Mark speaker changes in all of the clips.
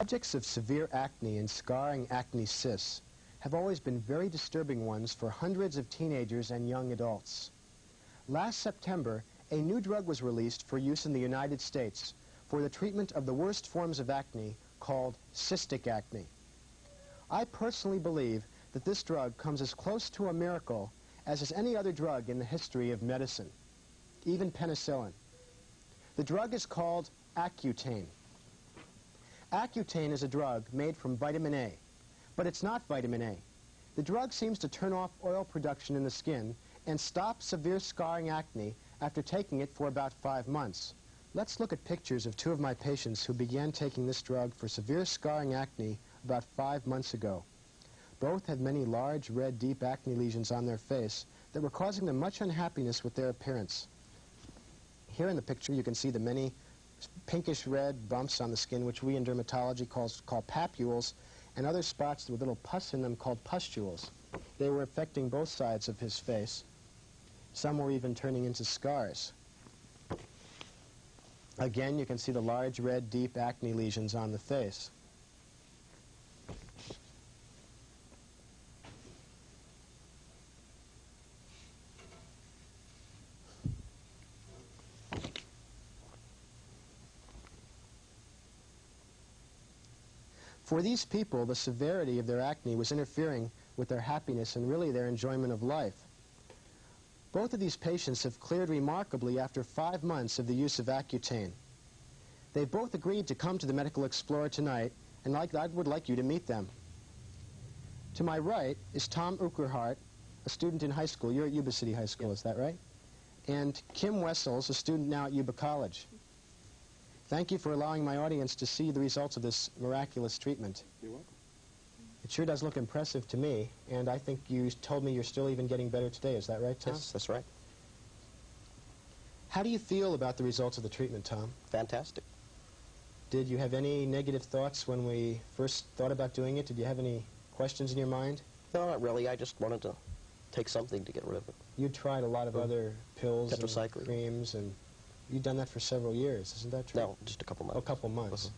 Speaker 1: Subjects of severe acne and scarring acne cysts have always been very disturbing ones for hundreds of teenagers and young adults. Last September, a new drug was released for use in the United States for the treatment of the worst forms of acne called cystic acne. I personally believe that this drug comes as close to a miracle as is any other drug in the history of medicine, even penicillin. The drug is called Accutane. Accutane is a drug made from vitamin A, but it's not vitamin A. The drug seems to turn off oil production in the skin and stop severe scarring acne after taking it for about 5 months. Let's look at pictures of two of my patients who began taking this drug for severe scarring acne about 5 months ago. Both had many large, red, deep acne lesions on their face that were causing them much unhappiness with their appearance. Here in the picture you can see the many pinkish red bumps on the skin, which we in dermatology call papules, and other spots with little pus in them called pustules. They were affecting both sides of his face. Some were even turning into scars. Again, you can see the large, red, deep acne lesions on the face. For these people, the severity of their acne was interfering with their happiness and really their enjoyment of life. Both of these patients have cleared remarkably after 5 months of the use of Accutane. They've both agreed to come to the Medical Explorer tonight, and I would like you to meet them. To my right is Tom Urquhart, a student in high school. You're at Yuba City High School, is that right? And Kim Wessels, a student now at Yuba College. Thank you for allowing my audience to see the results of this miraculous treatment.
Speaker 2: You're welcome.
Speaker 1: It sure does look impressive to me, and I think you told me you're still even getting better today. Is that right, Tom?
Speaker 2: Yes, that's right.
Speaker 1: How do you feel about the results of the treatment, Tom?
Speaker 2: Fantastic.
Speaker 1: Did you have any negative thoughts when we first thought about doing it? Did you have any questions in your mind?
Speaker 2: No, not really. I just wanted to take something to get rid of it.
Speaker 1: You tried a lot of other pills and creams, and you've done that for several years, isn't that true?
Speaker 2: No, just a couple months.
Speaker 1: A couple months.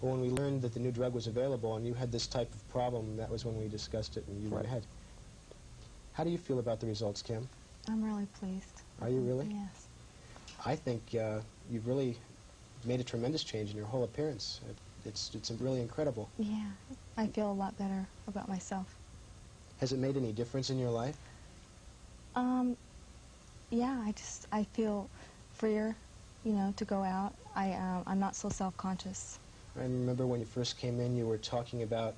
Speaker 1: Well, when we learned that the new drug was available and you had this type of problem, that was when we discussed it and you went ahead. How do you feel about the results, Kim?
Speaker 3: I'm really pleased.
Speaker 1: Are you really?
Speaker 3: Yes.
Speaker 1: I think you've really made a tremendous change in your whole appearance. It's really incredible.
Speaker 3: Yeah, I feel a lot better about myself.
Speaker 1: Has it made any difference in your life?
Speaker 3: Yeah, I feel freer, you know, to go out. I'm not so self-conscious.
Speaker 1: I remember when you first came in, you were talking about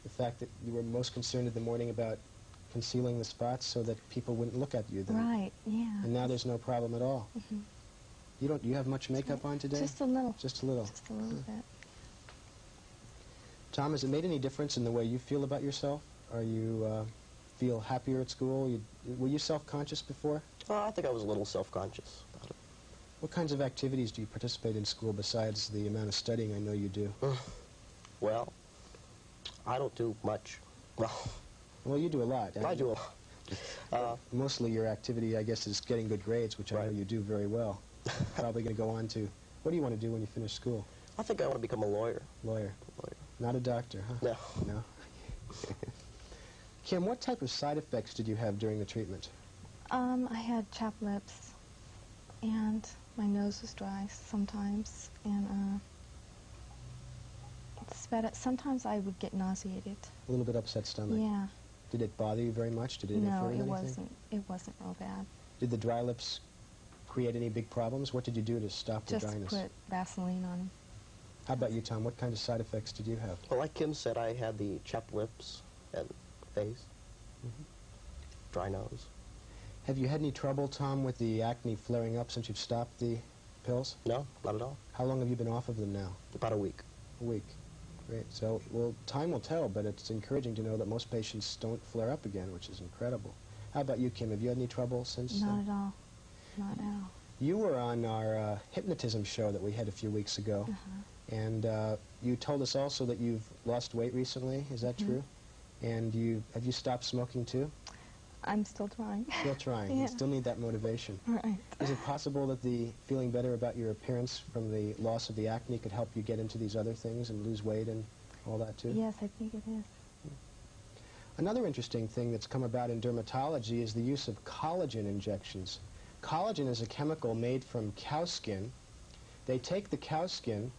Speaker 1: the fact that you were most concerned in the morning about concealing the spots so that people wouldn't look at you then.
Speaker 3: Right, yeah.
Speaker 1: And now there's no problem at all.
Speaker 3: Mm-hmm.
Speaker 1: You have much makeup on today?
Speaker 3: Just a little.
Speaker 1: Just a little?
Speaker 3: Just a little bit.
Speaker 1: Tom, has it made any difference in the way you feel about yourself? Are you feel happier at school? Were you self-conscious before?
Speaker 2: I think I was a little self-conscious about it.
Speaker 1: What kinds of activities do you participate in school besides the amount of studying I know you do?
Speaker 2: Well, I don't do much.
Speaker 1: Well, you do a lot.
Speaker 2: I do a lot.
Speaker 1: Mostly your activity, I guess, is getting good grades, which I know you do very well. Probably going to go on to, what do you want to do when you finish school?
Speaker 2: I think I want to become a lawyer.
Speaker 1: Lawyer. Not a doctor, huh?
Speaker 2: No.
Speaker 1: No? Kim, what type of side effects did you have during the treatment?
Speaker 3: I had chapped lips, and my nose was dry sometimes, and sometimes I would get nauseated.
Speaker 1: A little bit upset stomach.
Speaker 3: Yeah.
Speaker 1: Did it bother you very much? Did it interfere with anything?
Speaker 3: No, it wasn't real bad.
Speaker 1: Did the dry lips create any big problems? What did you do to stop the dryness?
Speaker 3: Just put Vaseline on them.
Speaker 1: How about you, Tom? What kind of side effects did you have?
Speaker 2: Well, like Kim said, I had the chapped lips and face, dry nose.
Speaker 1: Have you had any trouble, Tom, with the acne flaring up since you've stopped the pills?
Speaker 2: No, not at all.
Speaker 1: How long have you been off of them now?
Speaker 2: About a week.
Speaker 1: A week. Great. So, well, time will tell, but it's encouraging to know that most patients don't flare up again, which is incredible. How about you, Kim? Have you had any trouble since?
Speaker 3: Not at all. Not at all.
Speaker 1: You were on our hypnotism show that we had a few weeks ago, and you told us also that you've lost weight recently. Is that true? And have you stopped smoking too?
Speaker 3: I'm still trying.
Speaker 1: Still trying.
Speaker 3: Yeah.
Speaker 1: You still need that motivation.
Speaker 3: Right.
Speaker 1: Is it possible that the feeling better about your appearance from the loss of the acne could help you get into these other things and lose weight? And all that too?
Speaker 3: Yes, I think it is.
Speaker 1: Another interesting thing that's come about in dermatology is the use of collagen injections. Collagen is a chemical made from cow skin. They take the cow skin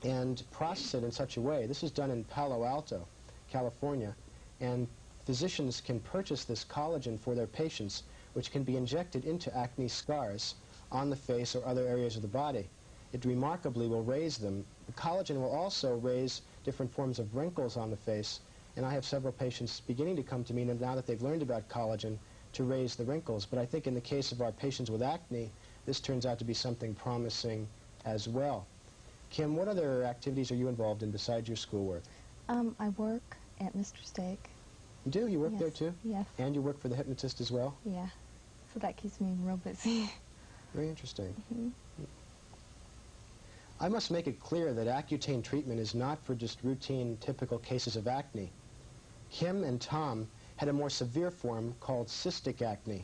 Speaker 1: and process it in such a way. This is done in Palo Alto, California, and physicians can purchase this collagen for their patients, which can be injected into acne scars on the face or other areas of the body. It remarkably will raise them. The collagen will also raise different forms of wrinkles on the face, and I have several patients beginning to come to me now that they've learned about collagen to raise the wrinkles. But I think in the case of our patients with acne, this turns out to be something promising as well. Kim, what other activities are you involved in besides your schoolwork?
Speaker 3: I work at Mr. Steak.
Speaker 1: You do? You work
Speaker 3: Yes.
Speaker 1: there too?
Speaker 3: Yes.
Speaker 1: And you work for the hypnotist as well?
Speaker 3: Yeah. So that keeps me real busy.
Speaker 1: Very interesting.
Speaker 3: Mhm.
Speaker 1: I must make it clear that Accutane treatment is not for just routine, typical cases of acne. Kim and Tom had a more severe form called cystic acne.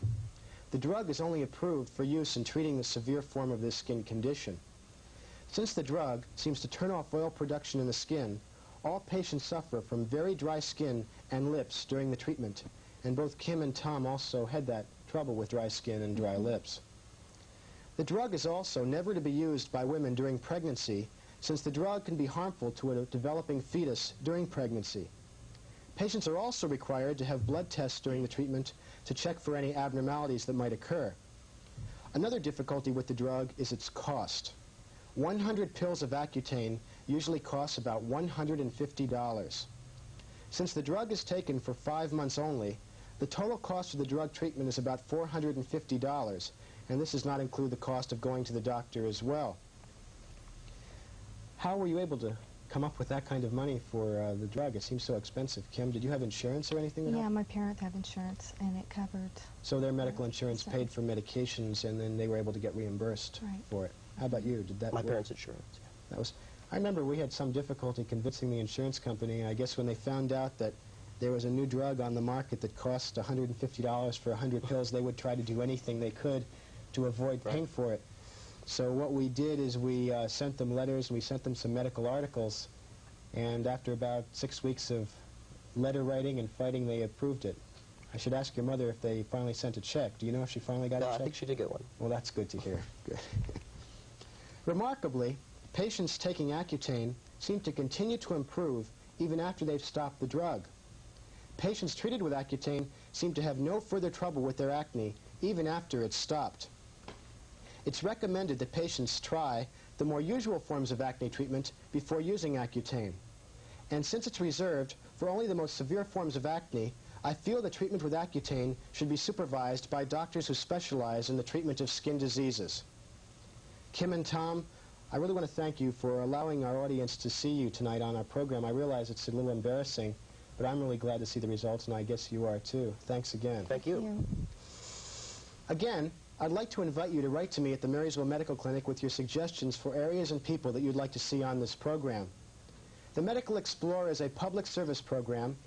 Speaker 1: The drug is only approved for use in treating the severe form of this skin condition. Since the drug seems to turn off oil production in the skin, all patients suffer from very dry skin and lips during the treatment, and both Kim and Tom also had that trouble with dry skin and dry lips. The drug is also never to be used by women during pregnancy, since the drug can be harmful to a developing fetus during pregnancy. Patients are also required to have blood tests during the treatment to check for any abnormalities that might occur. Another difficulty with the drug is its cost. 100 pills of Accutane usually costs about $150. Since the drug is taken for 5 months only, the total cost of the drug treatment is about $450, and this does not include the cost of going to the doctor as well. How were you able to come up with that kind of money for the drug? It seems so expensive. Kim, did you have insurance or anything?
Speaker 3: Yeah, my parents have insurance, and it covered.
Speaker 1: So their medical insurance
Speaker 3: so-
Speaker 1: paid for medications, and then they were able to get reimbursed
Speaker 3: Right.
Speaker 1: for it. How about you? Did that
Speaker 2: My
Speaker 1: work?
Speaker 2: parents' insurance, yeah.
Speaker 1: That was. I remember we had some difficulty convincing the insurance company. I guess when they found out that there was a new drug on the market that cost $150 for 100 pills, they would try to do anything they could to avoid paying for it. So what we did is we sent them letters, we sent them some medical articles, and after about 6 weeks of letter writing and fighting, they approved it. I should ask your mother if they finally sent a check. Do you know if she finally got a
Speaker 2: No,
Speaker 1: check?
Speaker 2: I think she did get one.
Speaker 1: Well, that's good to hear. Good. Remarkably, patients taking Accutane seem to continue to improve even after they've stopped the drug. Patients treated with Accutane seem to have no further trouble with their acne even after it's stopped. It's recommended that patients try the more usual forms of acne treatment before using Accutane. And since it's reserved for only the most severe forms of acne, I feel that treatment with Accutane should be supervised by doctors who specialize in the treatment of skin diseases. Kim and Tom, I really want to thank you for allowing our audience to see you tonight on our program. I realize it's a little embarrassing, but I'm really glad to see the results, and I guess you are too. Thanks again.
Speaker 2: Thank you.
Speaker 1: Again, I'd like to invite you to write to me at the Marysville Medical Clinic with your suggestions for areas and people that you'd like to see on this program. The Medical Explorer is a public service program,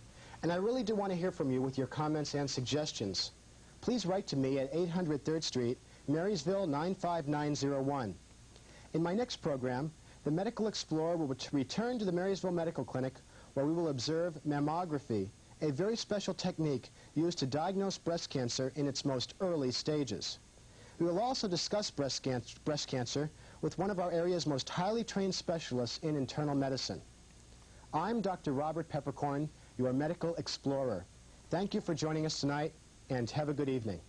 Speaker 1: and I really do want to hear from you with your comments and suggestions. Please write to me at 800 3rd Street, Marysville 95901. In my next program, the Medical Explorer will return to the Marysville Medical Clinic where we will observe mammography, a very special technique used to diagnose breast cancer in its most early stages. We will also discuss breast cancer with one of our area's most highly trained specialists in internal medicine. I'm Dr. Robert Peppercorn, your Medical Explorer. Thank you for joining us tonight, and have a good evening.